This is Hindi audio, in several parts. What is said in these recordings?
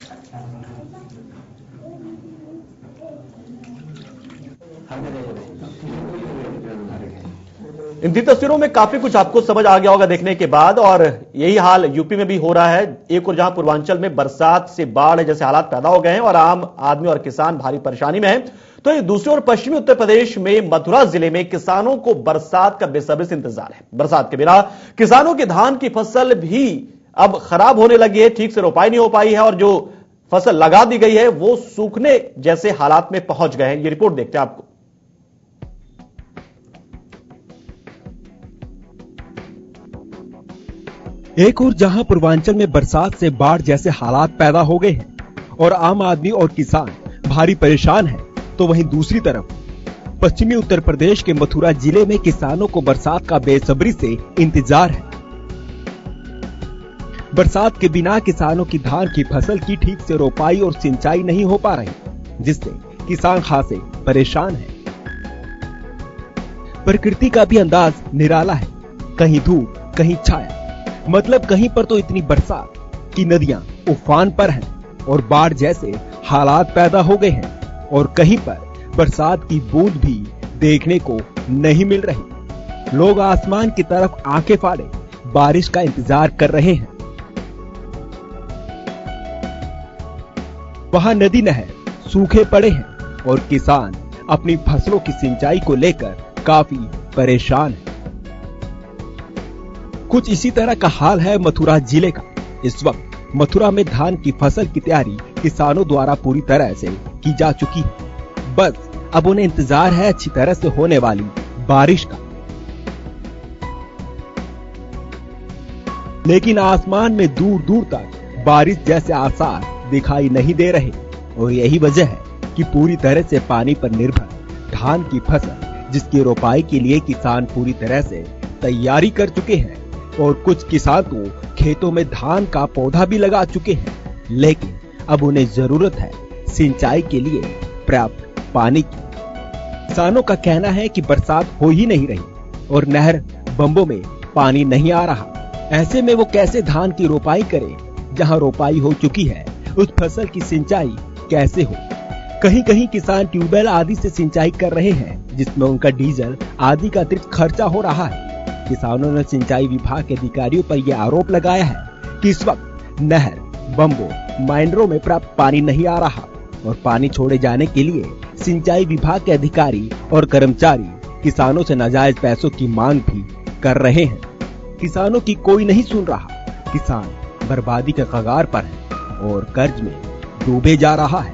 इन तीन तस्वीरों में काफी कुछ आपको समझ आ गया होगा देखने के बाद, और यही हाल यूपी में भी हो रहा है। एक और जहां पूर्वांचल में बरसात से बाढ़ जैसे हालात पैदा हो गए हैं और आम आदमी और किसान भारी परेशानी में है, तो ये दूसरी ओर पश्चिमी उत्तर प्रदेश में मथुरा जिले में किसानों को बरसात का बेसब्री से इंतजार है। बरसात के बिना किसानों की धान की फसल भी अब खराब होने लगी है, ठीक से रोपाई नहीं हो पाई है और जो फसल लगा दी गई है वो सूखने जैसे हालात में पहुंच गए हैं। ये रिपोर्ट देखते हैं आपको। एक और जहां पूर्वांचल में बरसात से बाढ़ जैसे हालात पैदा हो गए हैं और आम आदमी और किसान भारी परेशान हैं, तो वहीं दूसरी तरफ पश्चिमी उत्तर प्रदेश के मथुरा जिले में किसानों को बरसात का बेसब्री से इंतजार है। बरसात के बिना किसानों की धान की फसल की ठीक से रोपाई और सिंचाई नहीं हो पा रही, जिससे किसान खासे परेशान हैं। प्रकृति का भी अंदाज निराला है, कहीं धूप कहीं छाया, मतलब कहीं पर तो इतनी बरसात कि नदियां उफान पर हैं और बाढ़ जैसे हालात पैदा हो गए हैं, और कहीं पर बरसात की बूंद भी देखने को नहीं मिल रही। लोग आसमान की तरफ आंखें फाड़े बारिश का इंतजार कर रहे हैं। वहां नदी नहर सूखे पड़े हैं और किसान अपनी फसलों की सिंचाई को लेकर काफी परेशान हैं। कुछ इसी तरह का हाल है मथुरा जिले का। इस वक्त मथुरा में धान की फसल की तैयारी किसानों द्वारा पूरी तरह से की जा चुकी है। बस अब उन्हें इंतजार है अच्छी तरह से होने वाली बारिश का। लेकिन आसमान में दूर दूर तक बारिश जैसे आसार दिखाई नहीं दे रहे, और यही वजह है कि पूरी तरह से पानी पर निर्भर धान की फसल, जिसकी रोपाई के लिए किसान पूरी तरह से तैयारी कर चुके हैं, और कुछ किसान तो खेतों में धान का पौधा भी लगा चुके हैं, लेकिन अब उन्हें जरूरत है सिंचाई के लिए पर्याप्त पानी की। किसानों का कहना है कि बरसात हो ही नहीं रही और नहर बंबों में पानी नहीं आ रहा। ऐसे में वो कैसे धान की रोपाई करें? जहां रोपाई हो चुकी है उस फसल की सिंचाई कैसे हो? कहीं कहीं किसान ट्यूबवेल आदि से सिंचाई कर रहे हैं, जिसमें उनका डीजल आदि का अतिरिक्त खर्चा हो रहा है। किसानों ने सिंचाई विभाग के अधिकारियों पर यह आरोप लगाया है कि इस वक्त नहर, बंबों, माइनरों में पर्याप्त पानी नहीं आ रहा, और पानी छोड़े जाने के लिए सिंचाई विभाग के अधिकारी और कर्मचारी किसानों से नाजायज पैसों की मांग भी कर रहे हैं। किसानों की कोई नहीं सुन रहा। किसान बर्बादी के कगार पर है और कर्ज में डूबे जा रहा है।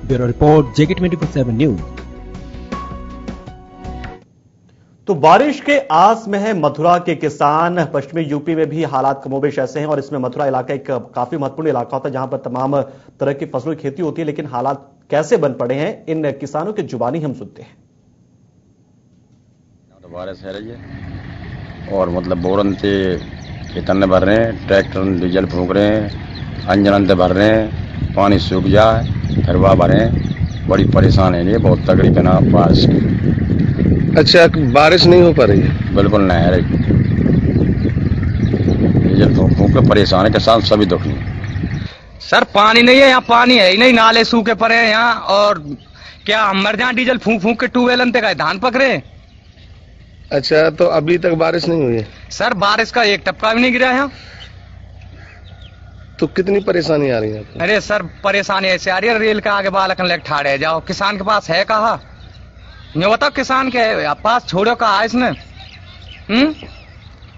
Bureau report, JK24/7 news. तो बारिश के आस में है मथुरा के किसान। पश्चिमी यूपी में भी हालात कमोबेश ऐसे हैं, और इसमें मथुरा इलाका एक काफी महत्वपूर्ण इलाका होता है जहां पर तमाम तरह की फसलों की खेती होती है। लेकिन हालात कैसे बन पड़े हैं, इन किसानों की जुबानी हम सुनते हैं। तो बारिश है रही है और मतलब बोरन से खेतन भर रहे हैं, ट्रैक्टर डीजल फूंक रहे हैं, अंजन भर रहे हैं, पानी सूख जाए फिर वह भरे। बड़ी परेशान है ये, बहुत तगड़ी बिना बारिश की। अच्छा, बारिश नहीं हो पा रही है? बिल्कुल नहीं है रही। डीजल फूंक के परेशान है किसान, सभी दुखी। सर पानी नहीं है यहाँ, पानी है ही नहीं, नाले सूखे पड़े हैं यहाँ। और क्या हम मर जाए डीजल फूंक फूंक के ट्यूबवेल तक धान पकड़े। अच्छा, तो अभी तक बारिश नहीं हुई है? सर बारिश का एक टपका भी नहीं गिरा है। तो कितनी परेशानी आ रही है आपको? अरे सर परेशानी ऐसे आ रही है, रेल का आगे बालकन लेके ठाड़े जाओ। किसान के पास है कहा? ये बताओ किसान के पास छोड़ो कहा इसने।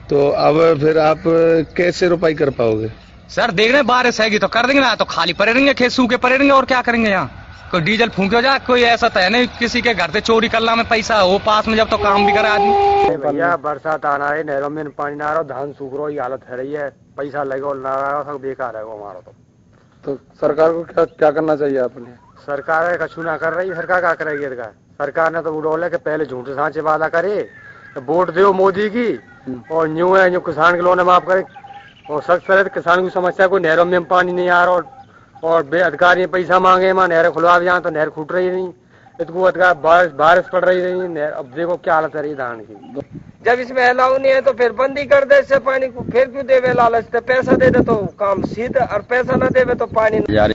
तो अब फिर आप कैसे रोपाई कर पाओगे? सर देख रहे बारिश हैगी तो कर देंगे, ना तो खाली पड़े रहेंगे, खेत सूखे पड़े रहेंगे। और क्या करेंगे यहाँ? कोई डीजल फूंक हो जाए, कोई ऐसा तो है नहीं किसी के घर से चोरी करना में पैसा हो पास में, जब तो काम भी करे आदमी। भैया बरसात आना है, नहरों में पानी ना आ रहा, धान सूख रहा, ये हालत है रही है। पैसा लगे और ना रहा, सब बेकार है हमारा। तो सरकार को क्या करना चाहिए आपने? सरकार कछु ना कर रही, सरकार क्या करेगी? सरकार ने तो उड़ोले के पहले झूठे सांचे वादा करे, तो वोट दो मोदी की, और न्यू है जो किसान के लोन माफ करे, और सख्त करे। किसान की समस्या कोई नहरों में पानी नहीं आ रहा, और अधिकारी पैसा मांगे, नहर खुलवा जाए तो नहर फूट रही नहीं, इतको बारिश पड़ रही नहीं, अब देखो क्या हालत है धान की। जब इसमें अलाउ नहीं है तो फिर बंद ही कर दे इससे पानी को, फिर क्यों देवे लालच, तो पैसा दे दे तो काम सीधा, और पैसा ना देवे तो पानी जारी।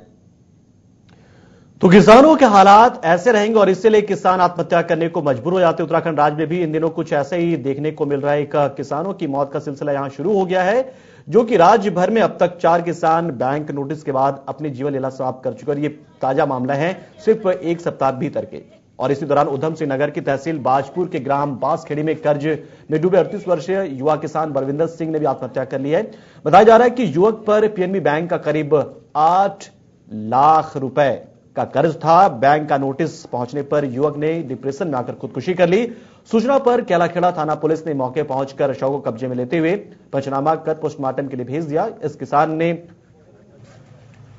तो किसानों के हालात ऐसे रहेंगे और इससे लेकर किसान आत्महत्या करने को मजबूर हो जाते हैं। उत्तराखंड राज्य में भी इन दिनों कुछ ऐसे ही देखने को मिल रहा है। एक किसानों की मौत का सिलसिला यहां शुरू हो गया है, जो कि राज्य भर में अब तक 4 किसान बैंक नोटिस के बाद अपनी जीवन लीला समाप्त कर चुके हैं। ये ताजा मामला है सिर्फ एक सप्ताह भीतर के। और इसी दौरान उधम सिंह नगर की तहसील बाजपुर के ग्राम बांसखेड़ी में कर्ज में डूबे 38 वर्षीय युवा किसान बलविंदर सिंह ने भी आत्महत्या कर ली है। बताया जा रहा है कि युवक पर पीएनबी बैंक का करीब 8 लाख रुपए का कर्ज था। बैंक का नोटिस पहुंचने पर युवक ने डिप्रेशन में आकर खुदकुशी कर ली। सूचना पर केलाखेड़ा थाना पुलिस ने मौके पहुंचकर शव को कब्जे में लेते हुए पंचनामा कर पोस्टमार्टम के लिए भेज दिया। इस किसान ने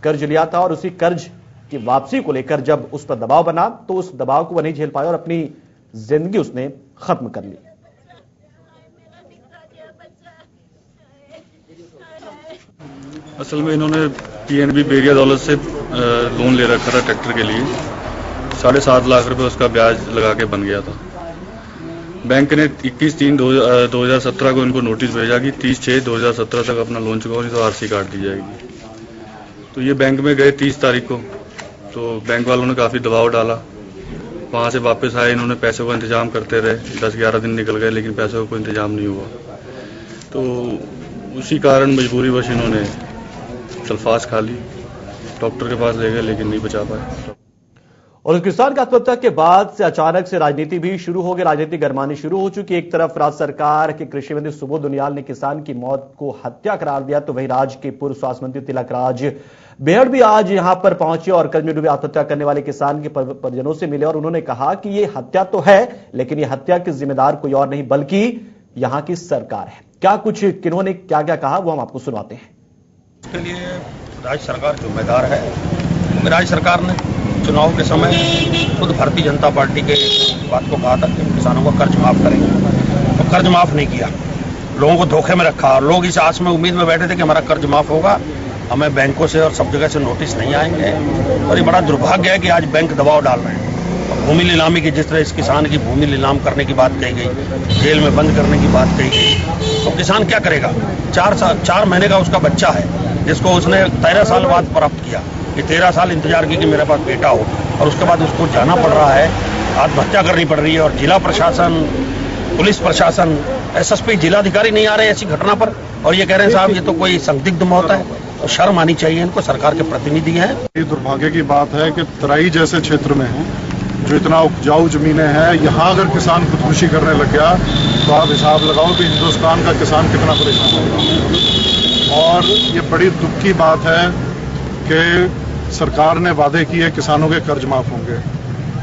कर्ज लिया था और उसी कर्ज की वापसी को लेकर जब उस पर दबाव बना तो उस दबाव को वह नहीं झेल पाया और अपनी जिंदगी उसने खत्म कर ली। असल में इन्होंने पीएनबी बेरिया दौलत से लोन ले रखा था ट्रैक्टर के लिए। 7.5 लाख रुपए उसका ब्याज लगा के बन गया था। बैंक ने 21/3/2017 को इनको नोटिस भेजा कि 30/6/2017 तक अपना लोन चुकाओ नहीं तो आरसी काट दी जाएगी। तो ये बैंक में गए 30 तारीख को, तो बैंक वालों ने काफ़ी दबाव डाला। वहाँ से वापस आए, इन्होंने पैसों का इंतजाम करते रहे। 10-11 दिन निकल गए लेकिन पैसों का कोई इंतजाम नहीं हुआ। तो उसी कारण मजबूरीवश इन्होंने सल्फास खा ली। डॉक्टर के पास ले गए लेकिन नहीं बचा पाए। और किसान की आत्महत्या के बाद से अचानक से राजनीति भी शुरू हो गई। राजनीति गरमानी शुरू हो चुकी। एक तरफ राज्य सरकार के कृषि मंत्री सुबोध उनियाल ने किसान की मौत को हत्या करार दिया, तो वहीं राज्य के पूर्व स्वास्थ्य मंत्री तिलक राज बेहड़ भी आज यहां पर पहुंचे और कर्ज में डूबे आत्महत्या करने वाले किसान के परिजनों से मिले और उन्होंने कहा कि यह हत्या तो है लेकिन यह हत्या के जिम्मेदार कोई और नहीं बल्कि यहां की सरकार है। क्या कुछ किन्होंने क्या क्या कहा वो हम आपको सुनाते हैं। इसके लिए राज्य सरकार जिम्मेदार है, क्योंकि राज्य सरकार ने चुनाव के समय खुद भारतीय जनता पार्टी के बात को कहा था कि किसानों का कर्ज माफ करेंगे, तो कर्ज माफ नहीं किया, लोगों को धोखे में रखा और लोग इस आस में उम्मीद में बैठे थे कि हमारा कर्ज माफ होगा, हमें बैंकों से और सब जगह से नोटिस नहीं आएंगे। और ये बड़ा दुर्भाग्य है कि आज बैंक दबाव डाल रहे हैं। भूमि नीलामी की, जिस तरह इस किसान की भूमि नीलाम करने की बात कही गई, जेल में बंद करने की बात कही गई, तो किसान क्या करेगा? 4 महीने का उसका बच्चा है जिसको उसने 13 साल बाद प्राप्त किया। कि 13 साल इंतजार की कि मेरे पास बेटा हो और उसके बाद उसको जाना पड़ रहा है, आत्महत्या करनी पड़ रही है। और जिला प्रशासन, पुलिस प्रशासन, एसएसपी, जिलाधिकारी नहीं आ रहे ऐसी घटना पर और ये कह रहे हैं साहब ये तो कोई संदिग्ध मौत है। तो शर्म आनी चाहिए इनको, सरकार के प्रतिनिधि हैं। ये दुर्भाग्य की बात है कि तराई जैसे क्षेत्र में है जो इतना उपजाऊ जमीनें हैं, यहाँ अगर किसान खुदकुशी करने लग गया तो आप हिसाब लगाओ कि हिंदुस्तान का किसान कितना परेशान होगा। और ये बड़ी दुख की बात है कि सरकार ने वादे किए किसानों के कर्ज माफ होंगे।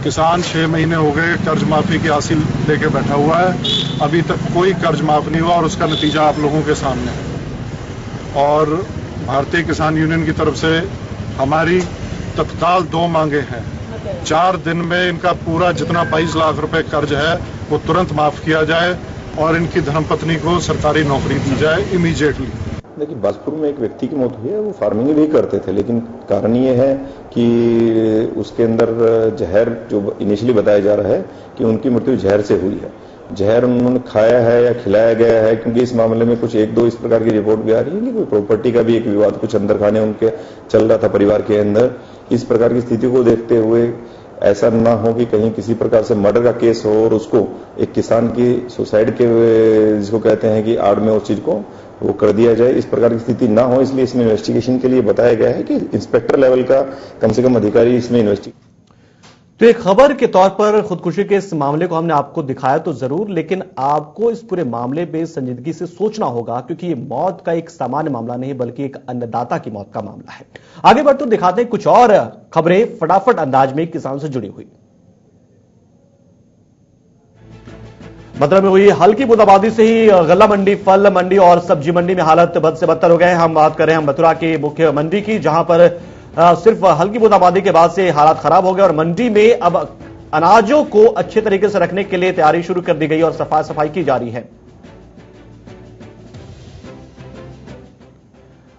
किसान 6 महीने हो गए कर्ज माफी की हासिल लेके बैठा हुआ है, अभी तक कोई कर्ज माफ नहीं हुआ और उसका नतीजा आप लोगों के सामने है। और भारतीय किसान यूनियन की तरफ से हमारी तत्काल 2 मांगे हैं। 4 दिन में इनका पूरा जितना 22 लाख रुपए कर्ज है वो तुरंत माफ किया जाए और इनकी धर्मपत्नी को सरकारी नौकरी दी जाए इमीडिएटली। देखिए, बाजपुर में एक व्यक्ति की मौत हुई है, वो फार्मिंग भी करते थे, लेकिन कारण ये है कि उसके अंदर जहर जो इनिशियली बताया जा रहा है कि उनकी मृत्यु जहर से हुई है। जहर उन्होंने खाया है या खिलाया गया है, क्योंकि इस मामले में कुछ 1-2 इस प्रकार की रिपोर्ट भी आ रही है कि कोई प्रॉपर्टी का भी एक विवाद कुछ अंदर खाने उनके चल रहा था परिवार के अंदर। इस प्रकार की स्थिति को देखते हुए ऐसा ना हो कि कहीं किसी प्रकार से मर्डर का केस हो और उसको एक किसान की सुसाइड के जिसको कहते हैं कि आड़ में उस चीज को वो कर दिया जाए, इस प्रकार की स्थिति ना हो, इसलिए इसमें इन्वेस्टिगेशन के लिए बताया गया है कि इंस्पेक्टर लेवल का कम से कम अधिकारी इसमें इन्वेस्टिगेशन। तो एक खबर के तौर पर खुदकुशी के इस मामले को हमने आपको दिखाया तो जरूर, लेकिन आपको इस पूरे मामले में संजीदगी से सोचना होगा, क्योंकि ये मौत का एक सामान्य मामला नहीं बल्कि एक अन्नदाता की मौत का मामला है। आगे बढ़ते दिखाते हैं कुछ और खबरें फटाफट अंदाज में किसानों से जुड़ी हुई। मथुरा में हुई हल्की बूंदाबांदी से ही गल्ला मंडी, फल मंडी और सब्जी मंडी में हालत बद से बदतर हो गए। हम बात कर रहे हैं मथुरा के मुख्य मंडी की, जहां पर सिर्फ हल्की बूंदाबांदी के बाद से हालात खराब हो गए और मंडी में अब अनाजों को अच्छे तरीके से रखने के लिए तैयारी शुरू कर दी गई और सफाई की जा रही है।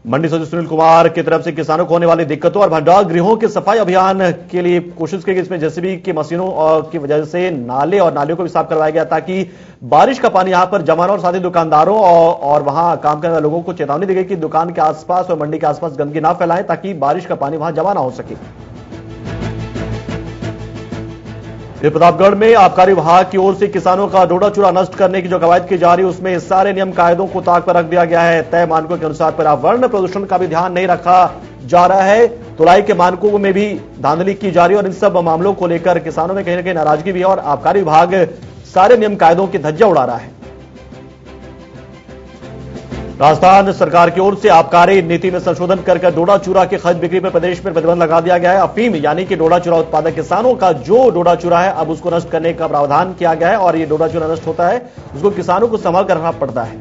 मंडी सचिव सुनील कुमार की तरफ से किसानों को होने वाली दिक्कतों और भंडार गृहों के सफाई अभियान के लिए कोशिश की गई। इसमें जेसीबी की मशीनों की वजह से नाले और नालियों को भी साफ करवाया गया ताकि बारिश का पानी यहां पर जमा न और साथ ही दुकानदारों और वहां काम करने वाले लोगों को चेतावनी दी गई कि दुकान के आसपास और मंडी के आसपास गंदगी ना फैलाएं ताकि बारिश का पानी वहां जमा ना हो सके। प्रतापगढ़ में आबकारी विभाग की ओर से किसानों का डोडा चूरा नष्ट करने की जो कवायद की जा रही है उसमें सारे नियम कायदों को ताक पर रख दिया गया है। तय मानकों के अनुसार पर्यावरण प्रदूषण का भी ध्यान नहीं रखा जा रहा है। तुलाई के मानकों में भी धांधली की जा रही है और इन सब मामलों को लेकर किसानों में कहीं ना कहीं नाराजगी भी है और आबकारी विभाग सारे नियम कायदों की धज्जियां उड़ा रहा है। राजस्थान सरकार की ओर से आबकारी नीति में संशोधन कर डोडा चूरा की खरीद बिक्री पर प्रदेश में प्रतिबंध लगा दिया गया है। अफीम यानी कि डोडा चूरा उत्पादक किसानों का जो डोडा चूरा है अब उसको नष्ट करने का प्रावधान किया गया है और ये डोडा चूरा नष्ट होता है उसको किसानों को संभाल कर रखना पड़ता है।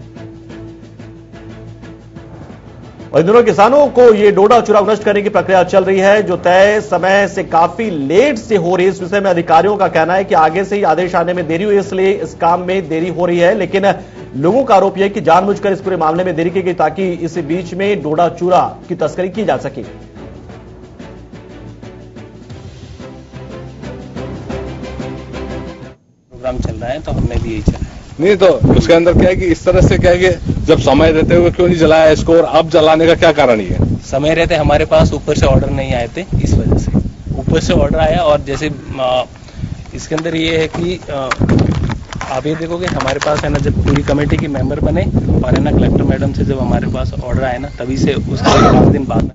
और इन दोनों किसानों को ये डोडा चूरा नष्ट करने की प्रक्रिया चल रही है जो तय समय से काफी लेट से हो रही है। इस विषय में अधिकारियों का कहना है कि आगे से ही आदेश आने में देरी हुई इसलिए इस काम में देरी हो रही है, लेकिन लोगों का आरोप यह है कि जानबूझकर इस पूरे मामले में देरी की गई ताकि इस बीच में डोडा चूरा की तस्करी की जा सके। प्रोग्राम चल रहा है तो हमने भी यही चला नहीं तो उसके अंदर क्या है कि इस तरह से क्या है कि जब समय रहते हुए क्यों नहीं जलाया इसको और अब जलाने का क्या कारण है? समय रहते हमारे पास ऊपर से ऑर्डर नहीं आए थे, इस वजह से ऊपर से ऑर्डर आया। और जैसे इसके अंदर ये है कि आप ये देखोगे हमारे पास है ना जब पूरी कमेटी की मेंबर बने और है ना कलेक्टर मैडम से जब हमारे पास ऑर्डर आए ना तभी से उसके 5 दिन बाद।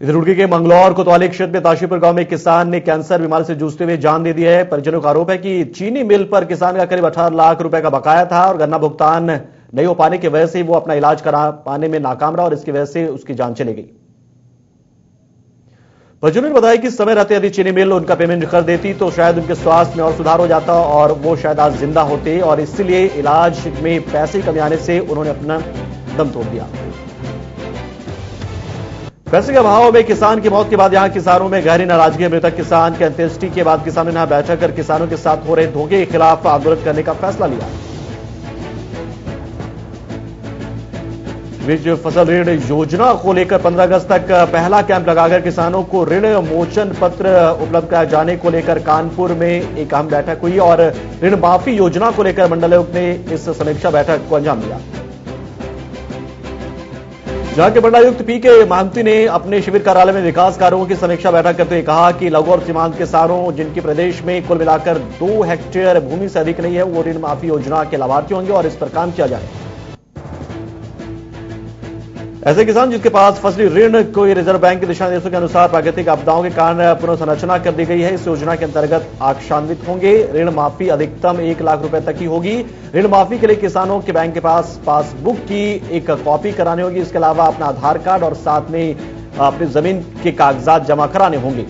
इधर रुड़की के मंगलौर कोतवाली क्षेत्र में ताशीपुर गांव में किसान ने कैंसर बीमारी से जूझते हुए जान दे दी है। परिजनों का आरोप है कि चीनी मिल पर किसान का करीब 18 लाख रुपए का बकाया था और गन्ना भुगतान नहीं हो पाने की वजह से वो अपना इलाज करा पाने में नाकाम रहा और इसकी वजह से उसकी जान चली गई। परिजनों ने बताया कि समय रहते यदि चीनी मिल उनका पेमेंट कर देती तो शायद उनके स्वास्थ्य में और सुधार हो जाता और वो शायद आज जिंदा होते और इसलिए इलाज में पैसे की कमी आने से उन्होंने अपना दम तोड़ दिया। पैसे के अभाव में किसान की मौत के बाद यहां किसानों में गहरी नाराजगी। मृतक किसान की अंत्येष्टि के बाद किसानों ने यहां बैठक कर किसानों के साथ हो रहे धोखे के खिलाफ आंदोलन करने का फैसला लिया। बीच फसल ऋण योजना को लेकर 15 अगस्त तक पहला कैंप लगाकर किसानों को ऋण मोचन पत्र उपलब्ध कराए जाने को लेकर कानपुर में एक अहम बैठक हुई और ऋण माफी योजना को लेकर मंडलायुक्त ने इस समीक्षा बैठक को अंजाम दिया। जहां के मंडलायुक्त पीके महंती ने अपने शिविर कार्यालय में विकास कार्यों की समीक्षा बैठक करते हुए कहा कि लघु और सीमांत किसानों जिनकी प्रदेश में कुल मिलाकर 2 हेक्टेयर भूमि से अधिक नहीं है वो ऋण माफी योजना के लाभार्थी होंगे और इस पर काम किया जाए। ऐसे किसान जिसके पास फसली ऋण कोई रिजर्व बैंक के दिशा निर्देशों के अनुसार प्राकृतिक आपदाओं के कारण पुनर्संरचना कर दी गई है इस योजना के अंतर्गत आकांक्षित होंगे। ऋण माफी अधिकतम 1 लाख रुपए तक की होगी। ऋण माफी के लिए किसानों के बैंक के पास पासबुक की एक कॉपी करानी होगी। इसके अलावा अपना आधार कार्ड और साथ में अपनी जमीन के कागजात जमा कराने होंगे।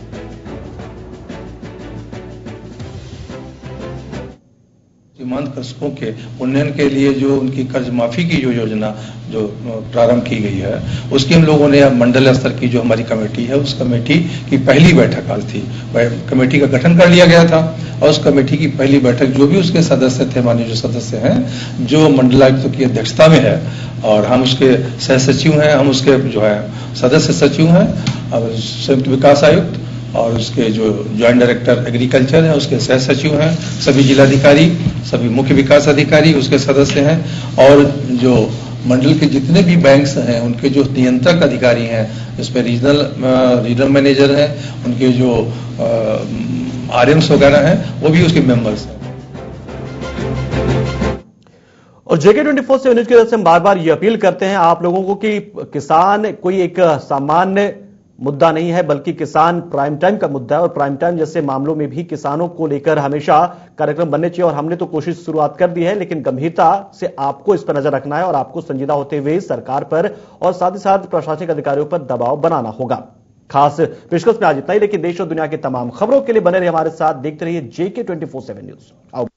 सीमांत कृषकों के उन्नयन के लिए जो उनकी कर्ज माफी की जो योजना जो प्रारंभ की गई है उसकी हम लोगों ने मंडल स्तर की जो हमारी कमेटी है उस कमेटी की पहली बैठक आज थी। कमेटी का गठन कर लिया गया था और उस कमेटी की पहली बैठक जो भी उसके सदस्य थे माननीय जो सदस्य हैं जो मंडलायुक्त की अध्यक्षता में है और हम उसके सह सचिव हैं, हम उसके जो है सदस्य सचिव हैं और संयुक्त विकास आयुक्त और उसके जो ज्वाइंट डायरेक्टर एग्रीकल्चर है उसके सह सचिव हैं, सभी जिलाधिकारी, सभी मुख्य विकास अधिकारी उसके सदस्य हैं और जो मंडल के जितने भी बैंक्स हैं उनके जो नियंत्रक अधिकारी हैं इसमें रीजनल मैनेजर हैं, उनके जो आरएम्स वगैरह हैं वो भी उसके मेंबर्स हैं। और JK24 से न्यूज की तरफ से हम बार बार ये अपील करते हैं आप लोगों को कि किसान कोई एक सामान्य मुद्दा नहीं है बल्कि किसान प्राइम टाइम का मुद्दा है और प्राइम टाइम जैसे मामलों में भी किसानों को लेकर हमेशा कार्यक्रम बनने चाहिए और हमने तो कोशिश शुरुआत कर दी है लेकिन गंभीरता से आपको इस पर नजर रखना है और आपको संजीदा होते हुए सरकार पर और साथ ही साथ प्रशासनिक अधिकारियों पर दबाव बनाना होगा। खास पेशकश में आज इतना ही, लेकिन देश और दुनिया की तमाम खबरों के लिए बने रहिए हमारे साथ, देखते रहिए JK24/7 न्यूज।